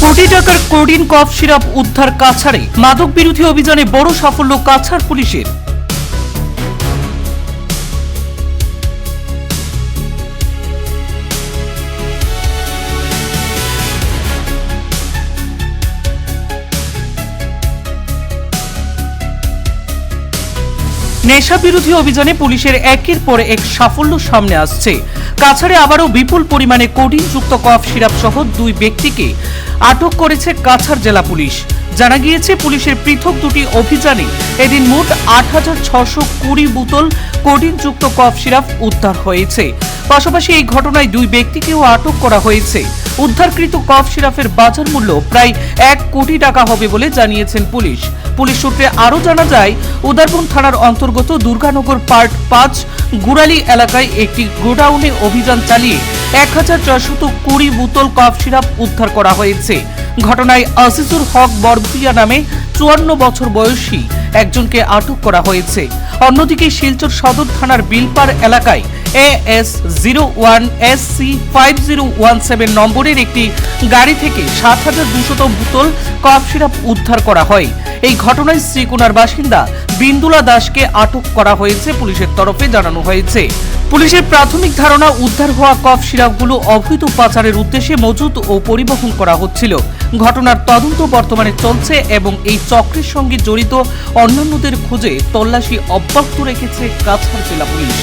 কোটি টাকার codeine cough syrup উদ্ধার কাছাড়ে। মাদক বিরোধী অভিযানে বড় সাফল্য কাছাড় পুলিশের। নেশা বিরোধী অভিযানে পুলিশের একের পর এক সাফল্য সামনে আসছে। কাছাড়ে আবারও বিপুল পরিমাণে কোডিন যুক্ত কফ সিরাপ সহ 2 ব্যক্তিকে আটক করেছে কাছাড় জেলা পুলিশ। জানা গিয়েছে, পুলিশের পৃথক 2টি অভিযানে এদিন মোট 8,620 বোতল কোডিন যুক্ত কফ সিরাপ উদ্ধার হয়েছে। পাশাপাশি এই ঘটনায় 2 ব্যক্তিকেও আটক করা হয়েছে। উদ্ধারকৃত কফ সিরাপের বাজার মূল্য প্রায় 1 কোটি টাকা হবে বলে জানিয়েছেন পুলিশ। পুলিশ সূত্রে আরও জানা যায়, উদারবন থানার অন্তর্গত দুর্গানগর পার্ট 5 গুড়ালি এলাকায় একটি গোডাউনে অভিযান চালিয়ে 1,420 বোতল কফ সিরাপ উদ্ধার করা হয়েছে। ঘটনায় আজিজুর হক বরবুটিয়া নামে 54 বছর বয়সী একজনকে আটক করা হয়েছে। অন্যদিকে শিলচর সদর থানার বিলপার এলাকায় AS01SC5017 নম্বরের একটি গাড়ি থেকে 7,200 বোতল কফ সিরাপ উদ্ধার করা হয়। এই ঘটনায় শ্রীকোনার বাসিন্দা বিন্দুলা দাসকে আটক করা হয়েছে পুলিশের তরফে জানানো হয়েছে। পুলিশের প্রাথমিক ধারণা, উদ্ধার হওয়া কফ সিরাপগুলো অবৈধ পাচারের উদ্দেশ্যে মজুত ও পরিবহন করা হচ্ছিল। ঘটনার তদন্ত বর্তমানে চলছে এবং এই চক্রের সঙ্গে জড়িত অন্যান্যদের খুঁজে তল্লাশি অব্যাহত রেখেছে কাছাড় জেলা পুলিশ।